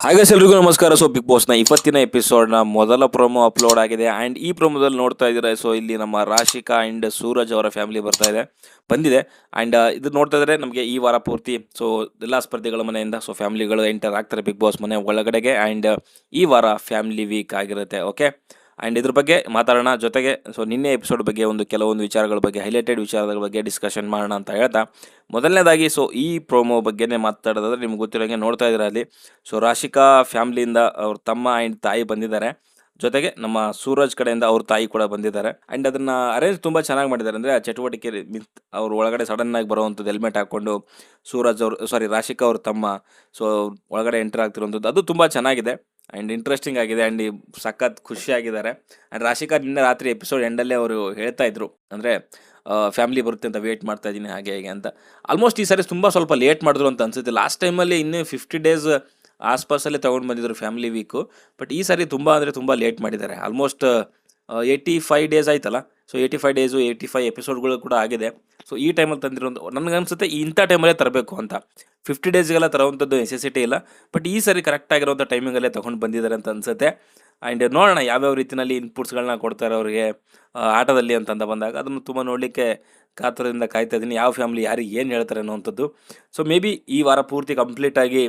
ಹಾಗೆ ಎಲ್ರಿಗೂ ನಮಸ್ಕಾರ. ಸೊ ಬಿಗ್ ಬಾಸ್ನ ಇವತ್ತಿನ ಎಪಿಸೋಡ್ನ ಮೊದಲ ಪ್ರೊಮೋ ಅಪ್ಲೋಡ್ ಆಗಿದೆ ಆ್ಯಂಡ್ ಈ ಪ್ರೊಮೋದಲ್ಲಿ ನೋಡ್ತಾ ಇದ್ದೀರಾ. ಸೊ ಇಲ್ಲಿ ನಮ್ಮ ರಾಶಿಕಾ ಆ್ಯಂಡ್ ಸೂರಜ್ ಅವರ ಫ್ಯಾಮಿಲಿ ಬಂದಿದೆ ಆ್ಯಂಡ್ ಇದು ನೋಡ್ತಾ ಇದ್ರೆ ನಮಗೆ ಈ ವಾರ ಪೂರ್ತಿ ಸೊ ಎಲ್ಲ ಸ್ಪರ್ಧಿಗಳ ಮನೆಯಿಂದ ಸೊ ಫ್ಯಾಮಿಲಿಗಳು ಎಂಟರ್ ಆಗ್ತಾರೆ ಬಿಗ್ ಬಾಸ್ ಮನೆ ಒಳಗಡೆಗೆ ಆ್ಯಂಡ್ ಈ ವಾರ ಫ್ಯಾಮಿಲಿ ವೀಕ್ ಆಗಿರುತ್ತೆ. ಓಕೆ, ಆ್ಯಂಡ್ ಇದ್ರ ಬಗ್ಗೆ ಮಾತಾಡೋಣ. ಜೊತೆಗೆ ಸೊ ನಿನ್ನೆ ಎಪಿಸೋಡ್ ಬಗ್ಗೆ ಕೆಲವೊಂದು ವಿಚಾರಗಳ ಬಗ್ಗೆ, ಹೈಲೈಟೆಡ್ ವಿಚಾರಗಳ ಬಗ್ಗೆ ಡಿಸ್ಕಷನ್ ಮಾಡೋಣ ಅಂತ ಹೇಳ್ತಾ, ಮೊದಲನೇದಾಗಿ ಸೊ ಈ ಪ್ರೋಮೋ ಬಗ್ಗೆನೇ ಮಾತಾಡೋದಾದ್ರೆ ನಿಮ್ಗೆ ಗೊತ್ತಿರೋಂಗೆ ನೋಡ್ತಾ ಇದ್ದೀರಾ ಅಲ್ಲಿ. ಸೊ ರಾಶಿಕಾ ಫ್ಯಾಮಿಲಿಯಿಂದ ಅವ್ರ ತಮ್ಮ ಆ್ಯಂಡ್ ತಾಯಿ ಬಂದಿದ್ದಾರೆ. ಜೊತೆಗೆ ನಮ್ಮ ಸೂರಜ್ ಕಡೆಯಿಂದ ಅವ್ರ ತಾಯಿ ಕೂಡ ಬಂದಿದ್ದಾರೆ ಆ್ಯಂಡ್ ಅದನ್ನು ಅರೇಂಜ್ ತುಂಬ ಚೆನ್ನಾಗಿ ಮಾಡಿದ್ದಾರೆ. ಅಂದರೆ ಆ ಚಟುವಟಿಕೆ ಅವ್ರ ಒಳಗಡೆ ಸಡನ್ನಾಗಿ ಬರುವಂಥದ್ದು ಹೆಲ್ಮೆಟ್ ಹಾಕ್ಕೊಂಡು ರಾಶಿಕಾ ಅವ್ರ ತಮ್ಮ ಸೊ ಒಳಗಡೆ ಎಂಟರ್ ಆಗ್ತಿರುವಂಥದ್ದು ಅದು ತುಂಬ ಚೆನ್ನಾಗಿದೆ ಆ್ಯಂಡ್ ಇಂಟ್ರೆಸ್ಟಿಂಗ್ ಆಗಿದೆ ಆ್ಯಂಡ್ ಸಖತ್ ಖುಷಿಯಾಗಿದ್ದಾರೆ. ಆ್ಯಂಡ್ ರಾಶಿಕಾ ನಿನ್ನೆ ರಾತ್ರಿ ಎಪಿಸೋಡ್ ಎಂಡಲ್ಲೇ ಅವರು ಹೇಳ್ತಾ ಇದ್ರು, ಅಂದರೆ ಫ್ಯಾಮಿಲಿ ಬರುತ್ತೆ ಅಂತ ವೇಟ್ ಮಾಡ್ತಾ ಇದ್ದೀನಿ ಹಾಗೆ ಹೇಗೆ ಅಂತ. ಆಲ್ಮೋಸ್ಟ್ ಈ ಸಾರಿ ಸ್ವಲ್ಪ ಲೇಟ್ ಮಾಡಿದ್ರು ಅಂತ ಅನ್ಸುತ್ತೆ. ಲಾಸ್ಟ್ ಟೈಮಲ್ಲಿ ಇನ್ನೂ 50 ಡೇಸ್ ಆಸ್ಪಾಸಲ್ಲೇ ತೊಗೊಂಡು ಬಂದಿದ್ರು ಫ್ಯಾಮಿಲಿ ವೀಕು. ಬಟ್ ಈ ಸಾರಿ ತುಂಬ ಲೇಟ್ ಮಾಡಿದ್ದಾರೆ. ಆಲ್ಮೋಸ್ಟ್ 85 ಡೇಸ್ ಆಯ್ತಲ್ಲ. ಸೊ 85 ಡೇಸು 85 ಎಪಿಸೋಡ್ಗಳು ಕೂಡ ಆಗಿದೆ. ಸೊ ಈ ಟೈಮಲ್ಲಿ ತಂದಿರೋದು ನನಗನ್ಸುತ್ತೆ ಇಂಥ ಟೈಮಲ್ಲೇ ತರಬೇಕು ಅಂತ. 50 ಡೇಸ್ಗೆಲ್ಲ ತರೋವಂಥದ್ದು ನೆಸೆಸಿಟಿ ಇಲ್ಲ. ಬಟ್ ಈ ಸಾರಿ ಕರೆಕ್ಟಾಗಿರೋಂಥ ಟೈಮಿಂಗಲ್ಲೇ ತೊಗೊಂಡು ಬಂದಿದ್ದಾರೆ ಅಂತ ಅನಿಸುತ್ತೆ. ಆ್ಯಂಡ್ ನೋಡೋಣ ಯಾವ್ಯಾವ ರೀತಿಯಲ್ಲಿ ಇನ್ಪುಟ್ಸ್ಗಳನ್ನ ಕೊಡ್ತಾರೆ ಅವರಿಗೆ ಆಟದಲ್ಲಿ ಅಂತಂದ ಬಂದಾಗ ಅದನ್ನು ತುಂಬ ನೋಡಲಿಕ್ಕೆ ಕಾತರದಿಂದ ಕಾಯ್ತಾ ಇದ್ದೀನಿ. ಯಾವ ಫ್ಯಾಮಿಲಿ ಯಾರಿಗೆ ಏನು ಹೇಳ್ತಾರೆ ಅನ್ನೋವಂಥದ್ದು. ಸೊ ಮೇ ಬಿ ಈ ವಾರ ಪೂರ್ತಿ ಕಂಪ್ಲೀಟಾಗಿ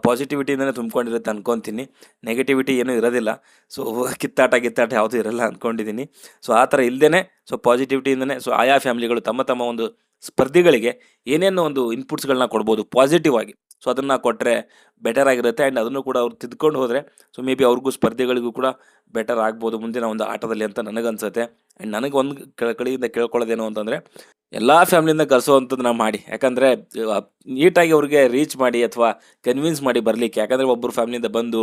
ಪಾಸಿಟಿವಿಟಿಯಿಂದನೇ ತುಂಬ್ಕೊಂಡಿರುತ್ತೆ ಅಂದ್ಕೊತೀನಿ. ನೆಗೆಟಿವಿಟಿ ಏನೂ ಇರೋದಿಲ್ಲ. ಸೊ ಕಿತ್ತಾಟ ಯಾವುದೂ ಇರಲ್ಲ ಅಂದ್ಕೊಂಡಿದ್ದೀನಿ. ಸೊ ಆ ಥರ ಇಲ್ಲದೇ ಸೊ ಪಾಸಿಟಿವಿಟಿಯಿಂದನೇ ಸೊ ಆಯಾ ಫ್ಯಾಮಿಲಿಗಳು ತಮ್ಮ ಒಂದು ಸ್ಪರ್ಧಿಗಳಿಗೆ ಏನೇನೋ ಒಂದು ಇನ್ಪುಟ್ಸ್ಗಳನ್ನ ಕೊಡ್ಬೋದು ಪಾಸಿಟಿವ್ ಆಗಿ. ಸೊ ಅದನ್ನು ಕೊಟ್ಟರೆ ಬೆಟರ್ ಆಗಿರುತ್ತೆ ಆ್ಯಂಡ್ ಅದನ್ನು ಕೂಡ ಅವ್ರು ತಿದ್ಕೊಂಡು ಹೋದರೆ ಸೊ ಮೇ ಬಿ ಅವ್ರಿಗೂ ಸ್ಪರ್ಧಿಗಳಿಗೂ ಕೂಡ ಬೆಟರ್ ಆಗ್ಬೋದು ಮುಂದಿನ ಒಂದು ಆಟದಲ್ಲಿ ಅಂತ ನನಗನ್ಸುತ್ತೆ. ಆ್ಯಂಡ್ ನನಗೆ ಒಂದು ಕಡೆಯಿಂದ ಕೇಳ್ಕೊಳ್ಳೋದೇನು ಅಂತಂದರೆ ಎಲ್ಲ ಫ್ಯಾಮಿಲಿಯಿಂದ ಕರೆಸೋವಂಥದ್ದನ್ನ ಮಾಡಿ. ಯಾಕಂದರೆ ನೀಟಾಗಿ ಅವ್ರಿಗೆ ರೀಚ್ ಮಾಡಿ ಅಥವಾ ಕನ್ವಿನ್ಸ್ ಮಾಡಿ ಬರಲಿಕ್ಕೆ. ಯಾಕಂದರೆ ಒಬ್ಬರು ಫ್ಯಾಮಿಲಿಯಿಂದ ಬಂದು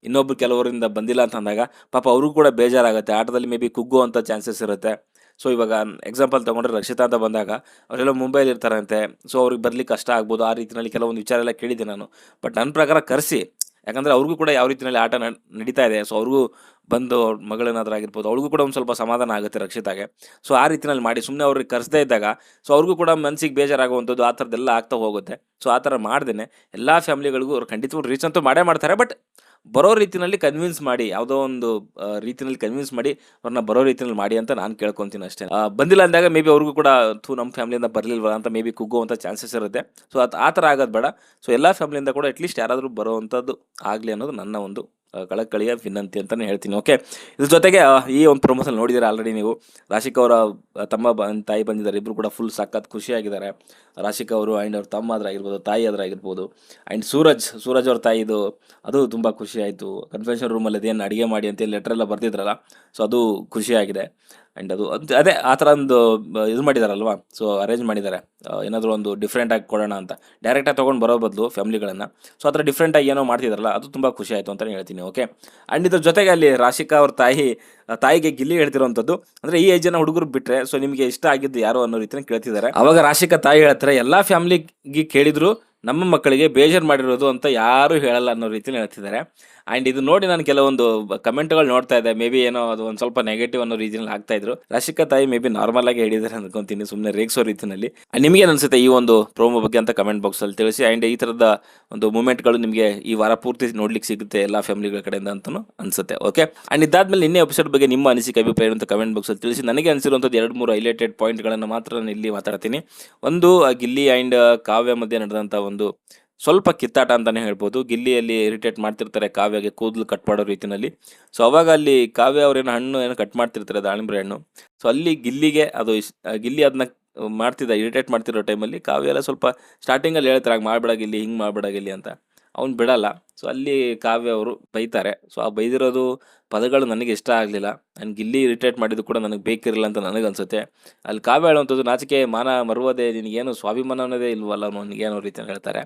ಇನ್ನೊಬ್ರು ಕೆಲವರಿಂದ ಬಂದಿಲ್ಲ ಅಂತ ಅಂದಾಗ ಪಾಪ ಅವ್ರಿಗೂ ಕೂಡ ಬೇಜಾರಾಗುತ್ತೆ. ಆಟದಲ್ಲಿ ಮೇ ಬಿ ಕುಗ್ಗುವಂಥ ಚಾನ್ಸಸ್ ಇರುತ್ತೆ. ಸೊ ಇವಾಗ ಎಕ್ಸಾಂಪಲ್ ತೊಗೊಂಡ್ರೆ ರಕ್ಷಿತಾ ಅಂತ ಬಂದಾಗ ಅವರೆಲ್ಲ ಮುಂಬೈಲಿ ಇರ್ತಾರಂತೆ. ಸೊ ಅವ್ರಿಗೆ ಬರ್ಲಿಕ್ಕೆ ಕಷ್ಟ ಆಗ್ಬೋದು. ಆ ರೀತಿಯಲ್ಲಿ ಕೆಲವೊಂದು ವಿಚಾರ ಎಲ್ಲ ಕೇಳಿದ್ದೆ ನಾನು. ಬಟ್ ನನ್ನ ಪ್ರಕಾರ ಕರೆಸಿ, ಯಾಕಂದರೆ ಅವ್ರಿಗೂ ಕೂಡ ಯಾವ ರೀತಿಯಲ್ಲಿ ಆಟ ನಡೀತಾ ಇದೆ. ಸೊ ಅವ್ರಿಗೂ ಬಂದು ಅವ್ರ ಮಗಳೇನಾದ್ರೂ ಆಗಿರ್ಬೋದು, ಅವ್ರಿಗೂ ಕೂಡ ಒಂದು ಸ್ವಲ್ಪ ಸಮಾಧಾನ ಆಗುತ್ತೆ ರಕ್ಷಿತಾಗೆ. ಸೊ ಆ ರೀತಿಯಲ್ಲಿ ಮಾಡಿ ಸುಮ್ಮನೆ ಅವ್ರಿಗೆ ಕರೆಸದೇ ಇದ್ದಾಗ ಸೊ ಅವ್ರಿಗೂ ಕೂಡ ಮನಸ್ಸಿಗೆ ಬೇಜಾರಾಗುವಂಥದ್ದು ಆ ಥರದ್ದೆಲ್ಲ ಆಗ್ತಾ ಹೋಗುತ್ತೆ. ಸೊ ಆ ಥರ ಮಾಡ್ದೇ ಎಲ್ಲ ಫ್ಯಾಮಿಲಿಗಳಿಗೂ ಅವ್ರು ಖಂಡಿತವಾಗ್ಲೂ ರೀಚ್ ಅಂತೂ ಮಾಡ್ತಾರೆ. ಬಟ್ ಬರೋ ರೀತಿಯಲ್ಲಿ ಕನ್ವಿನ್ಸ್ ಮಾಡಿ, ಯಾವುದೋ ಒಂದು ರೀತಿಯಲ್ಲಿ ಕನ್ವಿನ್ಸ್ ಮಾಡಿ ಅವ್ರನ್ನ ಬರೋ ರೀತಿಯಲ್ಲಿ ಮಾಡಿ ಅಂತ ನಾನು ಕೇಳ್ಕೊತೀನಿ ಅಷ್ಟೇ. ಬಂದಿಲ್ಲ ಅಂದಾಗ ಮೇ ಬಿ ಅವ್ರಿಗೂ ಕೂಡ ನಮ್ಮ ಫ್ಯಾಮಿಲಿಯಿಂದ ಬರಲಿಲ್ವಲ್ಲ ಅಂತ ಮೇ ಬಿ ಕುಗ್ಗುವಂಥ ಚಾನ್ಸಸ್ ಇರುತ್ತೆ. ಸೊ ಆ ಥರ ಆಗೋದು ಬೇಡ. ಸೊ ಎಲ್ಲ ಫ್ಯಾಮಿಲಿಯಿಂದ ಕೂಡ ಅಟ್ಲೀಸ್ಟ್ ಯಾರಾದರೂ ಬರೋವಂಥದ್ದು ಆಗಲಿ ಅನ್ನೋದು ನನ್ನ ಒಂದು ಕಳಕಳಿಯ ವಿನಂತಿ ಅಂತಲೇ ಹೇಳ್ತೀನಿ. ಓಕೆ, ಇದ್ರ ಜೊತೆಗೆ ಈ ಒಂದು ಪ್ರಮೋಷನ್ ನೋಡಿದ್ದೀರಾ ಆಲ್ರೆಡಿ ನೀವು. ರಾಶಿಕಾ ಅವರ ತಮ್ಮ ತಾಯಿ ಬಂದಿದ್ದಾರೆ. ಇಬ್ಬರು ಕೂಡ ಫುಲ್ ಸಖತ್ ಖುಷಿಯಾಗಿದ್ದಾರೆ. ರಾಶಿಕಾ ಅವರು ಆ್ಯಂಡ್ ಅವ್ರ ತಮ್ಮ ಆಗಿರ್ಬೋದು, ತಾಯಿ ಆಗಿರ್ಬೋದು. ಆ್ಯಂಡ್ ಸೂರಜ್ ಅವ್ರ ತಾಯಿದು ಅದು ತುಂಬ ಖುಷಿ ಆಯಿತು. ಕನ್ವೆನ್ಷನ್ ರೂಮಲ್ಲಿ ಅದೇನು ಅಡುಗೆ ಮಾಡಿ ಅಂತೇಳಿ ಲೆಟ್ರ್ ಎಲ್ಲ ಬರ್ತಿದ್ರಲ್ಲ, ಸೊ ಅದು ಖುಷಿಯಾಗಿದೆ. ಆ್ಯಂಡ್ ಅದೇ ಆ ಥರ ಒಂದು ಇದು ಮಾಡಿದಾರಲ್ವಾ. ಸೊ ಅರೇಂಜ್ ಮಾಡಿದ್ದಾರೆ, ಏನಾದರೂ ಒಂದು ಡಿಫ್ರೆಂಟಾಗಿ ಕೊಡೋಣ ಅಂತ. ಡೈರೆಕ್ಟಾಗಿ ತೊಗೊಂಡು ಬರೋ ಬದಲು ಫ್ಯಾಮಿಲಿಗಳನ್ನು ಸೊ ಆ ಥರ ಡಿಫ್ರೆಂಟಾಗಿ ಏನೋ ಮಾಡ್ತಿದ್ದಾರಲ್ಲ, ಅದು ತುಂಬ ಖುಷಿ ಆಯಿತು ಅಂತಲೇ ಹೇಳ್ತೀನಿ. ಓಕೆ, ಆ್ಯಂಡ್ ಇದ್ರ ಜೊತೆಗೆ ಅಲ್ಲಿ ರಾಶಿಕಾ ಅವ್ರ ತಾಯಿಗೆ ಗಿಲ್ಲಿ ಹೇಳ್ತಿರೋವಂಥದ್ದು, ಅಂದರೆ ಈ ಏಜನ್ನ ಹುಡುಗರು ಬಿಟ್ಟರೆ ಸೊ ನಿಮಗೆ ಇಷ್ಟ ಆಗಿದ್ದು ಯಾರು ಅನ್ನೋ ರೀತಿನ ಕೇಳ್ತಿದ್ದಾರೆ. ಅವಾಗ ರಾಶಿಕಾ ತಾಯಿ ಹೇಳ್ತಾರೆ, ಎಲ್ಲ ಫ್ಯಾಮಿಲಿಗೆ ಕೇಳಿದ್ರು ನಮ್ಮ ಮಕ್ಕಳಿಗೆ ಬೇಜಾರು ಮಾಡಿರೋದು ಅಂತ ಯಾರೂ ಹೇಳಲ್ಲ ಅನ್ನೋ ರೀತಿಯಲ್ಲಿ ಹೇಳ್ತಿದ್ದಾರೆ. ಆ್ಯಂಡ್ ಇದು ನೋಡಿ ನಾನು ಕೆಲವೊಂದು ಕಮೆಂಟ್ಗಳು ನೋಡ್ತಾ ಇದ್ದೆ. ಮೇ ಬಿ ಏನೋ ಅದು ಒಂದು ಸ್ವಲ್ಪ ನೆಗೆಟಿವ್ ಅನ್ನೋ ರೀತಿಯಲ್ಲಿ ಆಗ್ತಾ ಇದ್ರು. ರಾಶಿಕಾ ತಾಯಿ ಮೇ ಬಿ ನಾರ್ಮಲ್ ಆಗಿ ಹೇಳಿದ್ದಾರೆ ಅನ್ಕೊಂತೀನಿ, ಸುಮ್ಮನೆ ರೇಗಿಸೋ ರೀತಿಯಲ್ಲಿ. ನಿಮಗೆ ಅನಿಸುತ್ತೆ ಈ ಒಂದು ಪ್ರೋಮೋ ಬಗ್ಗೆ ಅಂತ ಕಮೆಂಟ್ ಬಾಕ್ಸಲ್ಲಿ ತಿಳಿಸಿ. ಆ್ಯಂಡ್ ಈ ಥರದ ಒಂದು ಮೂಮೆಂಟ್ಗಳು ನಿಮಗೆ ಈ ವಾರ ಪೂರ್ತಿ ನೋಡ್ಲಿಕ್ಕೆ ಸಿಗುತ್ತೆ ಎಲ್ಲ ಫ್ಯಾಮಿಲಿಗಳ ಕಡೆಯಿಂದ ಅಂತಲೂ ಅನಿಸುತ್ತೆ. ಓಕೆ, ಆ್ಯಂಡ್ ಇದಾದ್ಮೇಲೆ ನಿನ್ನೆ ಎಪಿಸೋಡ್ ಬಗ್ಗೆ ನಿಮ್ಮ ಅನಿಸಿಕೆ ಅಭಿಪ್ರಾಯ ಅಂತ ಕಮೆಂಟ್ ಬಾಕ್ಸಲ್ಲಿ ತಿಳಿಸಿ. ನನಗೆ ಅನಿಸಿರುವಂಥದ್ದು 2-3 ಹೈಲೈಟೆಡ್ ಪಾಯಿಂಟ್ಗಳನ್ನು ಮಾತ್ರ ನಾನು ಇಲ್ಲಿ ಮಾತಾಡ್ತೀನಿ. ಒಂದು, ಗಿಲ್ಲಿ ಆ್ಯಂಡ್ ಕಾವ್ಯ ಮಧ್ಯೆ ನಡೆದಂಥ ಒಂದು ಸ್ವಲ್ಪ ಕಿತ್ತಾಟ ಅಂತಲೇ ಹೇಳ್ಬೋದು. ಗಿಲ್ಲಿಯಲ್ಲಿ ಇರಿಟೇಟ್ ಮಾಡ್ತಿರ್ತಾರೆ ಕಾವ್ಯಗೆ ಕೂದಲು ಕಟ್ ಮಾಡೋ ರೀತಿಯಲ್ಲಿ. ಸೊ ಅವಾಗ ಅಲ್ಲಿ ಕಾವ್ಯ ಅವ್ರೇನು ಹಣ್ಣು ಏನೋ ಕಟ್ ಮಾಡ್ತಿರ್ತಾರೆ, ದಾಳಿಂಬ್ರೆ ಹಣ್ಣು. ಸೊ ಅಲ್ಲಿ ಗಿಲ್ಲಿಗೆ ಅದು ಗಿಲ್ಲಿ ಅದನ್ನ ಇರಿಟೇಟ್ ಮಾಡ್ತಿರೋ ಟೈಮಲ್ಲಿ ಕಾವ್ಯ ಎಲ್ಲ ಸ್ವಲ್ಪ ಸ್ಟಾರ್ಟಿಂಗಲ್ಲಿ ಹೇಳ್ತಾರೆ, ಹಾಗೆ ಮಾಡಬೇಡ ಗಿಲ್ಲಿ, ಹಿಂಗೆ ಮಾಡಬೇಡ ಗಿಲ್ಲಿ ಅಂತ. ಅವ್ನು ಬಿಡಲ್ಲ. ಸೊ ಅಲ್ಲಿ ಕಾವ್ಯ ಅವರು ಬೈತಾರೆ. ಸೊ ಆ ಬೈದಿರೋದು ಪದಗಳು ನನಗೆ ಇಷ್ಟ ಆಗಲಿಲ್ಲ. ನಾನು ಗಿಲ್ಲಿ ಇರಿಟೇಟ್ ಮಾಡಿದ್ದು ಕೂಡ ನನಗೆ ಬೇಕಿರಲಿಲ್ಲ ಅಂತ ನನಗನ್ಸುತ್ತೆ. ಅಲ್ಲಿ ಕಾವ್ಯ ಹೇಳುವಂಥದ್ದು, ನಾಚಿಕೆ ಮಾನ ಮರುವುದೇ, ನಿನಗೇನು ಸ್ವಾಭಿಮಾನ ಅನ್ನೋದೇ ಇಲ್ವಲ್ಲ ನನಗೇನೋ ರೀತಿಯಲ್ಲಿ ಹೇಳ್ತಾರೆ.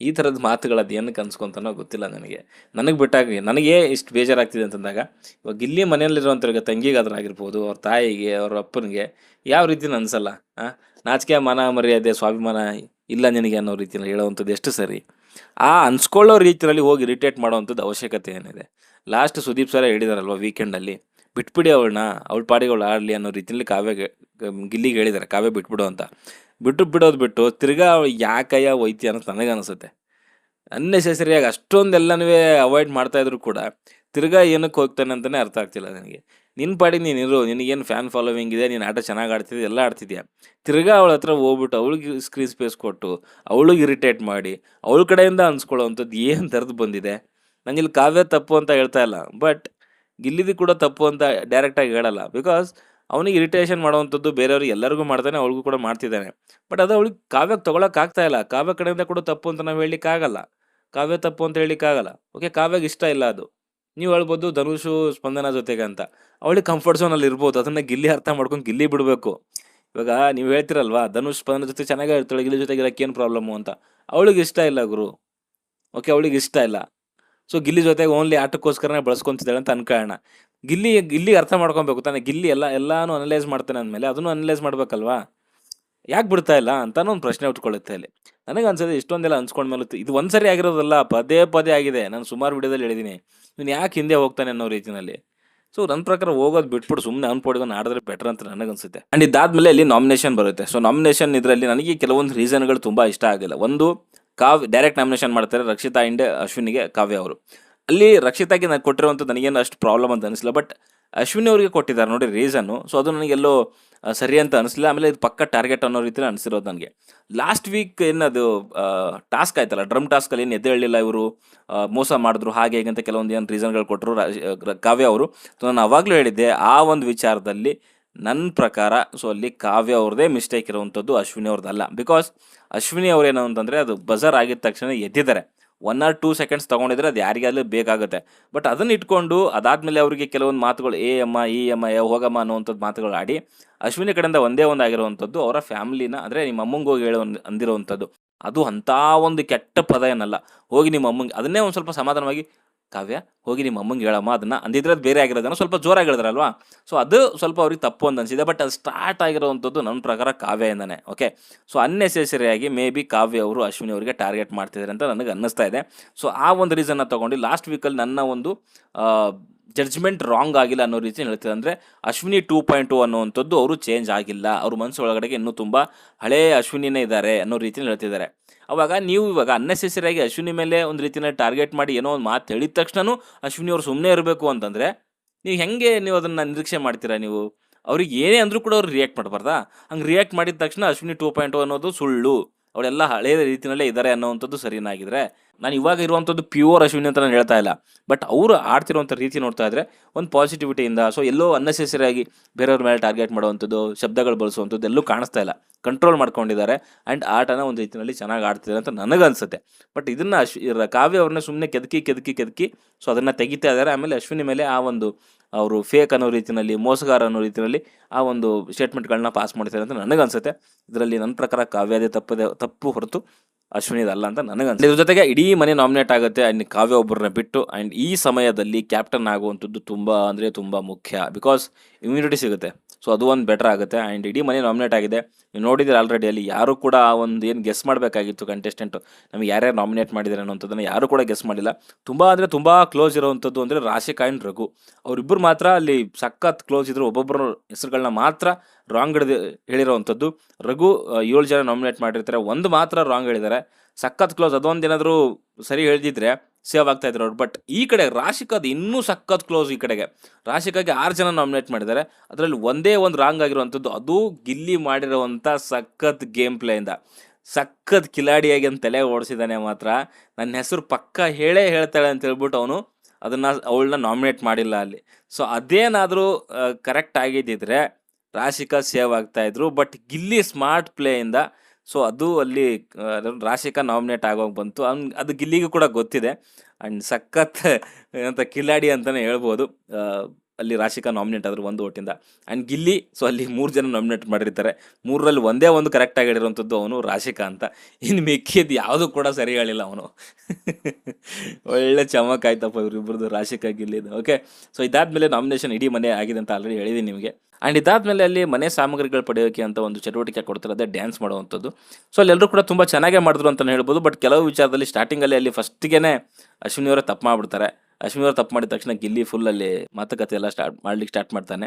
ಈ ಥರದ ಮಾತುಗಳು ಅದು ಏನಕ್ಕೆ ಅನ್ಸ್ಕೊಂತಾನೋ ಗೊತ್ತಿಲ್ಲ ನನಗೆ ಬಿಟ್ಟಾಗಿ ನನಗೇ ಇಷ್ಟು ಬೇಜಾರಾಗ್ತಿದೆ ಅಂತಂದಾಗ, ಇವಾಗ ಗಿಲ್ಲಿ ಮನೆಯಲ್ಲಿರುವಂಥವ್ರಿಗೆ ತಂಗಿಗಾದ್ರೂ ಆಗಿರ್ಬೋದು, ಅವ್ರ ತಾಯಿಗೆ, ಅವ್ರ ಅಪ್ಪನಿಗೆ ಯಾವ ರೀತಿನ ಅನಿಸಲ್ಲ. ನಾಚಿಕೆ ಮಾನ ಮರ್ಯಾದೆ ಸ್ವಾಭಿಮಾನ ಇಲ್ಲ ನಿನಗೆ ಅನ್ನೋ ರೀತಿಯಲ್ಲಿ ಹೇಳೋವಂಥದ್ದು ಎಷ್ಟು ಸರಿ? ಅನ್ಸ್ಕೊಳ್ಳೋ ರೀತಿಯಲ್ಲಿ ಹೋಗಿ ಇರಿಟೇಟ್ ಮಾಡೋವಂಥದ್ದು ಅವಶ್ಯಕತೆ ಏನಿದೆ? ಲಾಸ್ಟ್ ಸುದೀಪ್ ಸರ್ ಹೇಳಿದಾರಲ್ವ ವೀಕೆಂಡಲ್ಲಿ, ಬಿಟ್ಬಿಡಿ ಅವಳನ್ನ, ಅವಳ ಪಾಡಿಗೆ ಅವಳು ಆಡಲಿ ಅನ್ನೋ ರೀತಿಯಲ್ಲಿ ಗಿಲ್ಲಿಗೆ ಹೇಳಿದ್ದಾರೆ, ಕಾವ್ಯ ಬಿಟ್ಬಿಡು ಅಂತ. ಬಿಡೋದು ಬಿಟ್ಟು ತಿರ್ಗಾ ಯಾಕಯ್ಯ ಹೋಯ್ತಿ ಅನ್ನೋದು ನನಗನ್ನಿಸುತ್ತೆ. ಅನ್ನೆಸೆಸರಿಯಾಗಿ ಅಷ್ಟೊಂದೆಲ್ಲನೂ ಅವಾಯ್ಡ್ ಮಾಡ್ತಾ ಇದ್ರು ಕೂಡ ತಿರ್ಗಾ ಏನಕ್ಕೆ ಹೋಗ್ತಾನೆ ಅಂತಲೇ ಅರ್ಥ ಆಗ್ತಿಲ್ಲ ನನಗೆ. ನಿನ್ನ ಪಾಡಿಗೆ ನೀನು ಇರು, ನಿನಗೇನು ಫ್ಯಾನ್ ಫಾಲೋವಿಂಗ್ ಇದೆ, ನೀನು ಆಟ ಚೆನ್ನಾಗಿ ಆಡ್ತಿದ್ಯಾ, ಎಲ್ಲ ಆಡ್ತಿದ್ಯಾ. ತಿರ್ಗಾ ಅವಳ ಹತ್ರ ಹೋಗ್ಬಿಟ್ಟು ಅವಳಿಗೆ ಸ್ಕ್ರೀನ್ ಸ್ಪೇಸ್ ಕೊಟ್ಟು ಅವಳಿಗೆ ಇರಿಟೇಟ್ ಮಾಡಿ ಅವಳ ಕಡೆಯಿಂದ ಅನ್ಸ್ಕೊಳ್ಳೋವಂಥದ್ದು ಏನು ಥರದ್ದು ಬಂದಿದೆ. ನಂಗಿಲ್ಲಿ ಕಾವ್ಯ ತಪ್ಪು ಅಂತ ಹೇಳ್ತಾ ಇಲ್ಲ, ಬಟ್ ಗಿಲ್ಲಿದು ಕೂಡ ತಪ್ಪು ಅಂತ ಡೈರೆಕ್ಟಾಗಿ ಹೇಳಲ್ಲ. ಬಿಕಾಸ್ ಅವನಿಗೆ ಇರಿಟೇಷನ್ ಮಾಡುವಂಥದ್ದು ಬೇರೆಯವ್ರಿಗೆ ಎಲ್ಲರಿಗೂ ಮಾಡ್ತಾನೆ, ಅವಳಿಗೂ ಕೂಡ ಮಾಡ್ತಿದ್ದಾನೆ. ಬಟ್ ಅದು ಅವಳಿಗೆ ಕಾವ್ಯಕ್ಕೆ ತೊಗೊಳಕ್ಕಾಗ್ತಾ ಇಲ್ಲ. ಕಾವ್ಯ ಕಡೆಯಿಂದ ಕೂಡ ತಪ್ಪು ಅಂತ ನಾವು ಹೇಳಲಿಕ್ಕಾಗಲ್ಲ. ಕಾವ್ಯ ತಪ್ಪು ಅಂತ ಹೇಳಲಿಕ್ಕಾಗಲ್ಲ. ಓಕೆ, ಕಾವ್ಯಗೆ ಇಷ್ಟ ಇಲ್ಲ ಅದು. ನೀವು ಹೇಳ್ಬೋದು ಧನುಷು ಸ್ಪಂದನ ಜೊತೆಗೆ ಅಂತ. ಅವಳಿಗೆ ಕಂಫರ್ಟ್ ಝೋನಲ್ಲಿ ಇರ್ಬೋದು. ಅದನ್ನು ಗಿಲ್ಲಿ ಅರ್ಥ ಮಾಡ್ಕೊಂಡು ಗಿಲ್ಲಿ ಬಿಡಬೇಕು. ಇವಾಗ ನೀವು ಹೇಳ್ತಿರಲ್ವಾ ಧನುಷ್ ಸ್ಪಂದನ ಜೊತೆ ಚೆನ್ನಾಗೇ ಇರ್ತಾಳೆ, ಗಿಲ್ಲಿ ಜೊತೆಗೆ ಇರೋಕ್ಕೆ ಏನು ಪ್ರಾಬ್ಲಮ್ಮು ಅಂತ. ಅವಳಿಗೆ ಇಷ್ಟ ಇಲ್ಲ ಗುರು. ಓಕೆ, ಅವಳಿಗೆ ಇಷ್ಟ ಇಲ್ಲ. ಸೊ ಗಿಲ್ಲಿ ಜೊತೆಗೆ ಓನ್ಲಿ ಆಟಕ್ಕೋಸ್ಕರನೇ ಬಳಸ್ಕೊಂತಿದ್ದಾಳೆ ಅಂತ ಅನ್ಕೊಳ್ಳೋಣ. ಗಿಲ್ಲಿ ಅರ್ಥ ಮಾಡ್ಕೊಬೇಕು ತಾನೆ. ಗಿಲ್ಲಿ ಎಲ್ಲಾನು ಅನಲೈಸ್ ಮಾಡ್ತಾನೆ ಅಂದಮೇಲೆ ಅದನ್ನು ಅನಲೈಸ್ ಮಾಡ್ಬೇಕಲ್ವಾ. ಯಾಕೆ ಬಿಡ್ತಾ ಇಲ್ಲ ಅಂತಾನು ಒಂದು ಪ್ರಶ್ನೆ ಉಟ್ಕೊಳ್ಳುತ್ತೆ ಅಲ್ಲಿ. ನನಗೆ ಅನ್ಸೋದು ಇಷ್ಟೊಂದೆಲ್ಲ ಅನ್ಸ್ಕೊಂಡ್ಮೇಲೆ ಇದು ಒಂದ್ಸರಿ ಆಗಿರೋದಲ್ಲ, ಪದೇ ಪದೇ ಆಗಿದೆ. ನಾನು ಸುಮಾರು ವಿಡಿಯೋದಲ್ಲಿ ಹೇಳಿದ್ದೀನಿ ಇವನು ಯಾಕೆ ಹಿಂದೆ ಹೋಗ್ತಾನೆ ಅನ್ನೋ ರೀತಿಯಲ್ಲಿ. ಸೊ ನನ್ನ ಪ್ರಕಾರ ಹೋಗೋದು ಬಿಟ್ಬಿಟ್ಟು ಸುಮ್ಮನೆ ಅನ್ಪೊಡ್ಕೊಂಡು ಆಡಿದ್ರೆ ಬೆಟರ್ ಅಂತ ನನಗನ್ಸುತ್ತೆ. ಆ್ಯಂಡ್ ಇದಾದ್ಮೇಲೆ ಇಲ್ಲಿ ನಾಮಿನೇಷನ್ ಬರುತ್ತೆ. ಸೊ ನಾಮಿನೇಷನ್ ಇದರಲ್ಲಿ ನನಗೆ ಕೆಲವೊಂದು ರೀಸನ್ಗಳು ತುಂಬ ಇಷ್ಟ ಆಗಿಲ್ಲ. ಒಂದು, ಡೈರೆಕ್ಟ್ ನಾಮಿನೇಷನ್ ಮಾಡ್ತಾರೆ ರಕ್ಷಿತಾ ಆ್ಯಂಡ್ ಅಶ್ವಿನಿಗೆ ಕಾವ್ಯ ಅವರು. ಅಲ್ಲಿ ರಕ್ಷಿತಾಗೆ ನಾನು ಕೊಟ್ಟಿರುವಂಥದ್ದು ನನಗೇನು ಅಷ್ಟು ಪ್ರಾಬ್ಲಮ್ ಅಂತ ಅನಿಸಿಲ್ಲ, ಬಟ್ ಅಶ್ವಿನಿ ಅವರಿಗೆ ಕೊಟ್ಟಿದ್ದಾರೆ ನೋಡಿ ರೀಸನ್ನು. ಸೊ ಅದು ನನಗೆಲ್ಲೋ ಸರಿ ಅಂತ ಅನಿಸ್ಲಿಲ್ಲ. ಆಮೇಲೆ ಇದು ಪಕ್ಕ ಟಾರ್ಗೆಟ್ ಅನ್ನೋ ರೀತಿಯಲ್ಲಿ ಅನಿಸಿರೋದು ನನಗೆ. ಲಾಸ್ಟ್ ವೀಕ್ ಏನದು ಟಾಸ್ಕ್ ಆಯ್ತಲ್ಲ, ಡ್ರಮ್ ಟಾಸ್ಕಲ್ಲಿ ಏನು ಎದ್ದೇಳಲಿಲ್ಲ ಇವರು, ಮೋಸ ಮಾಡಿದ್ರು ಹಾಗೆ ಹೇಗೆ ಅಂತ ಕೆಲವೊಂದು ಏನು ರೀಸನ್ಗಳು ಕೊಟ್ಟರು ಕಾವ್ಯ ಅವರು. ಸೊ ನಾನು ಅವಾಗಲೂ ಹೇಳಿದ್ದೆ ಆ ಒಂದು ವಿಚಾರದಲ್ಲಿ ನನ್ನ ಪ್ರಕಾರ ಸೊ ಅಲ್ಲಿ ಕಾವ್ಯ ಅವ್ರದ್ದೇ ಮಿಸ್ಟೇಕ್ ಇರುವಂಥದ್ದು, ಅಶ್ವಿನಿ ಅವ್ರದ್ದಲ್ಲ. ಬಿಕಾಸ್ ಅಶ್ವಿನಿ ಅವ್ರೇನು ಅಂತಂದರೆ ಅದು ಬಜರ್ ಆಗಿದ ತಕ್ಷಣ ಎದ್ದಿದ್ದಾರೆ. 1 or 2 ಸೆಕೆಂಡ್ಸ್ ತೊಗೊಂಡಿದ್ರೆ ಅದು ಯಾರಿಗಾದ್ರೂ ಬೇಕಾಗುತ್ತೆ. ಬಟ್ ಅದನ್ನು ಇಟ್ಕೊಂಡು ಅದಾದಮೇಲೆ ಅವರಿಗೆ ಕೆಲವೊಂದು ಮಾತುಗಳು ಏ ಅಮ್ಮ ಈ ಅಮ್ಮ ಹೋಗಮ್ಮ ಅನ್ನೋವಂಥದ್ದು ಮಾತುಗಳು ಆಡಿ ಅಶ್ವಿನಿ ಕಡೆಯಿಂದ ಒಂದೇ ಒಂದು ಆಗಿರುವಂಥದ್ದು ಅವರ ಫ್ಯಾಮಿಲಿನ, ಅಂದರೆ ನಿಮ್ಮ ಅಮ್ಮಂಗೆ ಹೋಗಿ ಅಂದಿರುವಂಥದ್ದು. ಅದು ಅಂಥ ಒಂದು ಕೆಟ್ಟ ಪದ ಏನಲ್ಲ. ಹೋಗಿ ನಿಮ್ಮ ಅಮ್ಮಂಗೆ ಅದನ್ನೇ ಒಂದು ಸ್ವಲ್ಪ ಸಮಾಧಾನವಾಗಿ ಕಾವ್ಯ ಹೋಗಿ ನಿಮ್ಮ ಅಮ್ಮಂಗೆ ಹೇಳಮ್ಮ ಅದನ್ನು ಅಂದಿದ್ರೆ ಅದು ಬೇರೆ ಆಗಿರೋದನ್ನು ಸ್ವಲ್ಪ ಜೋರಾಗಿ ಹೇಳಿದ್ರಲ್ವಾ. ಸೊ ಅದು ಸ್ವಲ್ಪ ಅವ್ರಿಗೆ ತಪ್ಪು ಅಂತ ಅನಿಸಿದೆ. ಬಟ್ ಅದು ಸ್ಟಾರ್ಟ್ ಆಗಿರೋವಂಥದ್ದು ನನ್ನ ಪ್ರಕಾರ ಕಾವ್ಯದಿಂದನೇ. ಓಕೆ, ಸೊ ಅನ್ನೆಸೆಸರಿಯಾಗಿ ಮೇ ಬಿ ಕಾವ್ಯ ಅವರು ಅಶ್ವಿನಿ ಅವರಿಗೆ ಟಾರ್ಗೆಟ್ ಮಾಡ್ತಿದ್ದಾರೆ ಅಂತ ನನಗೆ ಅನ್ನಿಸ್ತಾ ಇದೆ. ಸೊ ಆ ಒಂದು ರೀಸನ್ನ ತೊಗೊಂಡು ಲಾಸ್ಟ್ ವೀಕಲ್ಲಿ ನನ್ನ ಒಂದು ಜಡ್ಜ್ಮೆಂಟ್ ರಾಂಗ್ ಆಗಿಲ್ಲ ಅನ್ನೋ ರೀತಿ ಹೇಳ್ತಿದೆ. ಅಂದರೆ ಅಶ್ವಿನಿ 2.2 ಅನ್ನುವಂಥದ್ದು ಅವರು ಚೇಂಜ್ ಆಗಿಲ್ಲ, ಅವ್ರ ಮನಸ್ಸು ಒಳಗಡೆಗೆ ಇನ್ನೂ ತುಂಬ ಹಳೇ ಅಶ್ವಿನಿನೇ ಇದ್ದಾರೆ ಅನ್ನೋ ರೀತಿಯಲ್ಲಿ ಹೇಳ್ತಿದ್ದಾರೆ. ಅವಾಗ ನೀವು ಇವಾಗ ಅನ್ನೆಸೆಸರಿಯಾಗಿ ಅಶ್ವಿನಿ ಮೇಲೆ ಒಂದು ರೀತಿಯಲ್ಲಿ ಟಾರ್ಗೆಟ್ ಮಾಡಿ ಏನೋ ಒಂದು ಮಾತು ಹೇಳಿದ ತಕ್ಷಣವೂ ಅಶ್ವಿನಿ ಅವ್ರು ಸುಮ್ಮನೆ ಇರಬೇಕು ಅಂತಂದರೆ ನೀವು ಅದನ್ನು ನಿರೀಕ್ಷೆ ಮಾಡ್ತೀರಾ? ನೀವು ಅವ್ರಿಗೆ ಏನೇ ಅಂದರೂ ಕೂಡ ಅವ್ರು ರಿಯಾಕ್ಟ್ ಮಾಡಬಾರ್ದಾ? ಹಂಗೆ ರಿಯಾಕ್ಟ್ ಮಾಡಿದ ತಕ್ಷಣ ಅಶ್ವಿನಿ 2.2 ಅನ್ನೋದು ಸುಳ್ಳು, ಅವಳೆಲ್ಲ ಹಳೆಯ ರೀತಿಯಲ್ಲೇ ಇದ್ದಾರೆ ಅನ್ನೋವಂಥದ್ದು ಸರಿನಾಗಿದ್ರೆ, ನಾನು ಇವಾಗ ಇರುವಂಥದ್ದು ಪ್ಯೂರ್ ಅಶ್ವಿನಿ ಅಂತ ನಾನು ಹೇಳ್ತಾ ಇಲ್ಲ, ಬಟ್ ಅವರು ಆಡ್ತಿರುವಂಥ ರೀತಿ ನೋಡ್ತಾ ಇದ್ದರೆ ಒಂದು ಪಾಸಿಟಿವಿಟಿಯಿಂದ, ಸೊ ಎಲ್ಲೋ ಅನ್ನೆಸೆಸರಿಯಾಗಿ ಬೇರೆಯವ್ರ ಮೇಲೆ ಟಾರ್ಗೆಟ್ ಮಾಡುವಂಥದ್ದು, ಶಬ್ದಗಳು ಬಳಸುವಂಥದ್ದು ಎಲ್ಲೂ ಕಾಣಿಸ್ತಾ ಇಲ್ಲ. ಕಂಟ್ರೋಲ್ ಮಾಡ್ಕೊಂಡಿದ್ದಾರೆ ಆ್ಯಂಡ್ ಆಟನ ಒಂದು ರೀತಿಯಲ್ಲಿ ಚೆನ್ನಾಗಿ ಆಡ್ತಿದ್ದಾರೆ ಅಂತ ನನಗನ್ಸುತ್ತೆ. ಬಟ್ ಇದನ್ನು ಕಾವ್ಯ ಅವ್ರನ್ನ ಸುಮ್ಮನೆ ಕೆದಕಿ ಸೊ ಅದನ್ನು ತೆಗಿತಾ ಇದ್ದಾರೆ. ಆಮೇಲೆ ಅಶ್ವಿನಿ ಮೇಲೆ ಆ ಒಂದು ಅವರು ಫೇಕ್ ಅನ್ನೋ ರೀತಿಯಲ್ಲಿ, ಮೋಸಗಾರ ಅನ್ನೋ ರೀತಿಯಲ್ಲಿ ಆ ಒಂದು ಸ್ಟೇಟ್ಮೆಂಟ್ಗಳನ್ನ ಪಾಸ್ ಮಾಡ್ತಾರೆ ಅಂತ ನನಗನ್ಸುತ್ತೆ. ಇದರಲ್ಲಿ ನನ್ನ ಪ್ರಕಾರ ಕಾವ್ಯದೇ ತಪ್ಪು ಹೊರತು ಅಶ್ವಿನಿದಲ್ಲ ಅಂತ ನನಗನ್ಸುತ್ತೆ. ಇದ್ರ ಜೊತೆಗೆ ಇಡೀ ಮನೆ ನಾಮಿನೇಟ್ ಆಗುತ್ತೆ ಆ್ಯಂಡ್ ಕಾವ್ಯ ಒಬ್ಬರನ್ನ ಬಿಟ್ಟು. ಆ್ಯಂಡ್ ಈ ಸಮಯದಲ್ಲಿ ಕ್ಯಾಪ್ಟನ್ ಆಗುವಂಥದ್ದು ತುಂಬ ಅಂದರೆ ತುಂಬ ಮುಖ್ಯ. ಬಿಕಾಸ್ ಇಮ್ಯುನಿಟಿ ಸಿಗುತ್ತೆ, ಸೊ ಅದು ಒಂದು ಬೆಟರ್ ಆಗುತ್ತೆ. ಆ್ಯಂಡ್ ಇಡೀ ಮನೆ ನಾಮಿನೇಟ್ ಆಗಿದೆ, ನೀವು ನೋಡಿದ್ರೆ ಆಲ್ರೆಡಿ. ಅಲ್ಲಿ ಯಾರು ಕೂಡ ಆ ಒಂದು ಏನು ಗೆಸ್ ಮಾಡಬೇಕಾಗಿತ್ತು ಕಂಟೆಸ್ಟೆಂಟು, ನಮಗೆ ಯಾರ್ಯಾರು ನಾಮಿನೇಟ್ ಮಾಡಿದ್ದಾರೆ ಅನ್ನೋಂಥದ್ದನ್ನು ಯಾರು ಕೂಡ ಗೆಸ್ ಮಾಡಿಲ್ಲ. ತುಂಬ ಅಂದರೆ ತುಂಬ ಕ್ಲೋಸ್ ಇರೋವಂಥದ್ದು ಅಂದರೆ ರಾಶಿಕಾ ಆ್ಯಂಡ್ ರಘು, ಅವರಿಬ್ಬರು ಮಾತ್ರ ಅಲ್ಲಿ ಸಖತ್ ಕ್ಲೋಸ್ ಇದ್ದರು. ಒಬ್ಬೊಬ್ಬರ ಹೆಸರುಗಳನ್ನ ಮಾತ್ರ ರಾಂಗ್ ಹೇಳಿರೋವಂಥದ್ದು. ರಘು 7 ಜನ ನಾಮಿನೇಟ್ ಮಾಡಿರ್ತಾರೆ, ಒಂದು ಮಾತ್ರ ರಾಂಗ್ ಹೇಳಿದ್ದಾರೆ. ಸಖತ್ ಕ್ಲೋಸ್. ಅದೊಂದು ಏನಾದರೂ ಸರಿ ಹೇಳ್ದಿದ್ರೆ ಸೇವ್ ಆಗ್ತಾ ಇದ್ರು ಅವ್ರು. ಬಟ್ ಈ ಕಡೆ ರಾಶಿಕಾದು ಇನ್ನೂ ಸಖತ್ ಕ್ಲೋಸ್. ಈ ಕಡೆಗೆ ರಾಶಿಕಾಗೆ 6 ಜನ ನಾಮಿನೇಟ್ ಮಾಡಿದ್ದಾರೆ, ಅದರಲ್ಲಿ ಒಂದೇ ಒಂದು ರಾಂಗ್ ಆಗಿರುವಂಥದ್ದು. ಅದು ಗಿಲ್ಲಿ ಮಾಡಿರೋವಂಥ ಸಖತ್ ಗೇಮ್ ಪ್ಲೇಯಿಂದ ಸಖತ್ ಕಿಲಾಡಿಯಾಗಿ ಅಂತ ತಲೆ ಓಡಿಸಿದ್ದಾನೆ. ಮಾತ್ರ ನನ್ನ ಹೆಸರು ಪಕ್ಕ ಹೇಳ್ತಾಳೆ ಅಂತ ಹೇಳ್ಬಿಟ್ಟು ಅವಳನ್ನ ನಾಮಿನೇಟ್ ಮಾಡಿಲ್ಲ ಅಲ್ಲಿ. ಸೊ ಅದೇನಾದರೂ ಕರೆಕ್ಟ್ ಆಗಿದ್ದಿದ್ರೆ ರಾಶಿಕಾ ಸೇವ್ ಆಗ್ತಾಯಿದ್ರು. ಬಟ್ ಗಿಲ್ಲಿ ಸ್ಮಾರ್ಟ್ ಪ್ಲೇಯಿಂದ ಸೊ ಅದು ಅಲ್ಲಿ ರಾಶಿಕಾ ನಾಮಿನೇಟ್ ಆಗೋಗಿ ಬಂತು. ಅದು ಗಿಲ್ಲಿಗೂ ಕೂಡ ಗೊತ್ತಿದೆ. ಆ್ಯಂಡ್ ಸಖತ್ ಅಂತ ಕಿಲಾಡಿ ಅಂತಲೇ ಹೇಳ್ಬೋದು. ಅಲ್ಲಿ ರಾಶಿಕಾ ನಾಮಿನೇಟ್ ಆದರು ಒಂದು ಓಟಿಂದ. ಆ್ಯಂಡ್ ಗಿಲ್ಲಿ ಸೊ ಅಲ್ಲಿ 3 ಜನ ನಾಮಿನೇಟ್ ಮಾಡಿರ್ತಾರೆ, 3ರಲ್ಲಿ ಒಂದೇ ಒಂದು ಕರೆಕ್ಟಾಗಿ ಹೇಳಿರೋವಂಥದ್ದು ಅವನು ರಾಶಿಕಾ ಅಂತ. ಇನ್ನು ಮಿಕ್ಕಿದ್ದು ಯಾವುದೂ ಕೂಡ ಸರಿ ಹೇಳಿಲ್ಲ ಅವನು. ಒಳ್ಳೆ ಚಮಕ್ ಆಯ್ತಪ್ಪ ಇವರಿಬ್ಬರದು, ರಾಶಿಕಾ ಗಿಲ್ಲಿದು. ಓಕೆ, ಸೊ ಇದಾದಮೇಲೆ ನಾಮಿನೇಷನ್ ಇಡೀ ಮನೆ ಆಗಿದೆ ಅಂತ ಆಲ್ರೆಡಿ ಹೇಳಿದ್ದೀನಿ ನಿಮಗೆ. ಆ್ಯಂಡ್ ಇದಾದಮೇಲೆ ಅಲ್ಲಿ ಮನೆ ಸಾಮಗ್ರಿಗಳು ಪಡೆಯೋಕೆ ಅಂತ ಒಂದು ಚಟುವಟಿಕೆ ಕೊಡ್ತಿರೋದೇ ಡ್ಯಾನ್ಸ್ ಮಾಡುವಂಥದ್ದು. ಸೊ ಅಲ್ಲೆಲ್ಲರೂ ಕೂಡ ತುಂಬ ಚೆನ್ನಾಗೇ ಮಾಡಿದ್ರು ಅಂತಲೇ ಹೇಳ್ಬೋದು. ಬಟ್ ಕೆಲವು ವಿಚಾರದಲ್ಲಿ ಸ್ಟಾರ್ಟಿಂಗಲ್ಲಿ ಅಲ್ಲಿ ಫಸ್ಟಿಗೆ ಅಶ್ವಿನಿಯವರೇ ತಪ್ಪು ಮಾಡಿಬಿಡ್ತಾರೆ. ಅಶ್ವಿನಿಯವರು ತಪ್ಪು ಮಾಡಿದ ತಕ್ಷಣ ಗಿಲ್ಲಿ ಫುಲ್ಲಲ್ಲಿ ಮಾತುಕತೆ ಎಲ್ಲ ಸ್ಟಾರ್ಟ್ ಮಾಡ್ತಾನೆ.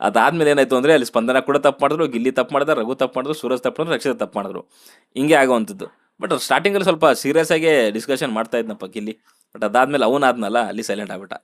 ಅದಾದಮೇಲೆ ಏನಾಯಿತು ಅಂದರೆ ಅಲ್ಲಿ ಸ್ಪಂದನ ಕೂಡ ತಪ್ಪು ಮಾಡಿದ್ರು, ಗಿಲ್ಲಿ ತಪ್ಪು ಮಾಡಿದ, ರಘು ತಪ್ಪು ಮಾಡಿದ್ರು, ಸೂರಜ್ ತಪ್ಪು ಮಾಡಿದ್ರು, ರಕ್ಷಿತಾ ತಪ್ಪು ಮಾಡಿದ್ರು. ಹಿಂಗೆ ಆಗೋವಂಥದ್ದು. ಬಟ್ ಸ್ಟಾರ್ಟಿಂಗಲ್ಲಿ ಸ್ವಲ್ಪ ಸೀರಿಯಸ್ ಆಗಿ ಡಿಸ್ಕಷನ್ ಮಾಡ್ತಾ ಇದ್ನಪ್ಪ ಗಿಲ್ಲಿ. ಬಟ್ ಅದಾದ್ಮೇಲೆ ಅವನಾದ್ನಲ್ಲ ಅಲ್ಲಿ ಸೈಲೆಂಟ್ ಆಗ್ಬಿಟ್ಟ.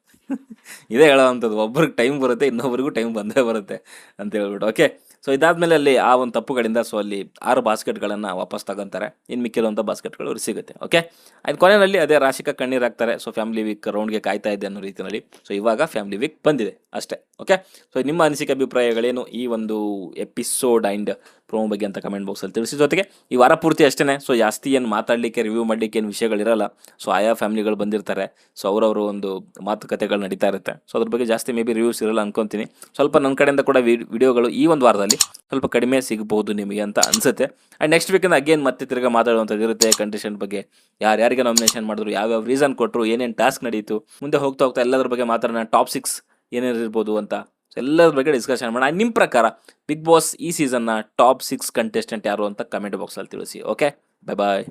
ಇದೇ ಹೇಳೋವಂಥದ್ದು, ಒಬ್ರಿಗೆ ಟೈಮ್ ಬರುತ್ತೆ, ಇನ್ನೊಬ್ರಿಗೂ ಟೈಮ್ ಬಂದೇ ಬರುತ್ತೆ ಅಂತ ಹೇಳ್ಬಿಟ್ಟು. ಓಕೆ, ಸೊ ಇದಾದ್ಮೇಲೆ ಅಲ್ಲಿ ಆ ಒಂದು ತಪ್ಪುಗಳಿಂದ ಸೊ ಅಲ್ಲಿ 6 ಬಾಸ್ಕೆಟ್ಗಳನ್ನು ವಾಪಸ್ ತಗೊಂತಾರೆ. ಇನ್ನು ಮಿಕ್ಕಿರುವಂಥ ಬಾಸ್ಕೆಟ್ಗಳು ಅವ್ರಿಗೆ ಸಿಗುತ್ತೆ. ಓಕೆ, ಆಯ್ತು, ಕೊನೆಯಲ್ಲಿ ಅದೇ ರಾಶಿಕಾ ಕಣ್ಣೀರು ಹಾಕ್ತಾರೆ. ಸೊ ಫ್ಯಾಮಿಲಿ ವೀಕ್ ರೌಂಡ್ಗೆ ಕಾಯ್ತಾ ಇದೆ ಅನ್ನೋ ರೀತಿಯಲ್ಲಿ. ಸೊ ಇವಾಗ ಫ್ಯಾಮಿಲಿ ವೀಕ್ ಬಂದಿದೆ ಅಷ್ಟೇ. ಓಕೆ, ಸೊ ನಿಮ್ಮ ಅನಿಸಿಕೆ ಅಭಿಪ್ರಾಯಗಳೇನು ಈ ಒಂದು ಎಪಿಸೋಡ್ ಆ್ಯಂಡ್ ಪ್ರೋಮೋ ಬಗ್ಗೆ ಅಂತ ಕಮೆಂಟ್ ಬಾಕ್ಸಲ್ಲಿ ತಿಳಿಸಿ. ಜೊತೆಗೆ ಈ ವಾರ ಪೂರ್ತಿ ಅಷ್ಟೇ, ಸೊ ಜಾಸ್ತಿ ಏನು ಮಾತಾಡಲಿಕ್ಕೆ ರಿವ್ಯೂ ಮಾಡಲಿಕ್ಕೆ ಏನು ವಿಷಯಗಳಿರಲ್ಲ. ಸೊ ಆಯಾ ಫ್ಯಾಮಿಲಿಗಳು ಬಂದಿರ್ತಾರೆ, ಸೊ ಅವರವರು ಒಂದು ಮಾತುಕತೆಗಳು ನಡೀತಾ ಇರುತ್ತೆ. ಸೊ ಅದ್ರ ಬಗ್ಗೆ ಜಾಸ್ತಿ ಮೇ ಬಿ ರಿವ್ಯೂಸ್ ಇರಲ್ಲ ಅನ್ಕೊತೀನಿ. ಸ್ವಲ್ಪ ನನ್ನ ಕಡೆಯಿಂದ ಕೂಡ ವಿಡಿಯೋಗಳು ಈ ಒಂದು ವಾರದಲ್ಲಿ ಸ್ವಲ್ಪ ಕಡಿಮೆ ಸಿಗಬಹುದು ನಿಮಗೆ ಅಂತ ಅನಿಸುತ್ತೆ. ಆ್ಯಂಡ್ ನೆಕ್ಸ್ಟ್ ವೀಕಿಂದ ಅಗೇನ್ ಮತ್ತೆ ತಿರ್ಗಿ ಮಾತಾಡುವಂಥದ್ದು ಇರುತ್ತೆ ಕಂಟೆಸ್ಟೆಂಟ್ ಬಗ್ಗೆ, ಯಾರ್ಯಾರಿಗೆ ನಾಮಿನೇಷನ್ ಮಾಡಿದ್ರು, ಯಾವ್ಯಾವ ರೀಸನ್ ಕೊಟ್ಟರು, ಏನೇನು ಟಾಸ್ಕ್ ನಡೀತು, ಮುಂದೆ ಹೋಗ್ತಾ ಹೋಗ್ತಾ ಎಲ್ಲದ್ರ ಬಗ್ಗೆ ಮಾತಾಡೋಣ. ಟಾಪ್ 6 ಏನೇನು ಇರ್ಬೋದು ಅಂತ ಎಲ್ಲರ ಬಗ್ಗೆ ಡಿಸ್ಕಷನ್ ಮಾಡೋಣ. ನಿಮ್ಮ ಪ್ರಕಾರ ಬಿಗ್ ಬಾಸ್ ಈ ಸೀಸನ್ನ ಟಾಪ್ 6 ಕಂಟೆಸ್ಟೆಂಟ್ ಯಾರು ಅಂತ ಕಮೆಂಟ್ ಬಾಕ್ಸಲ್ಲಿ ತಿಳಿಸಿ. ಓಕೆ, ಬಾಯ್ ಬಾಯ್.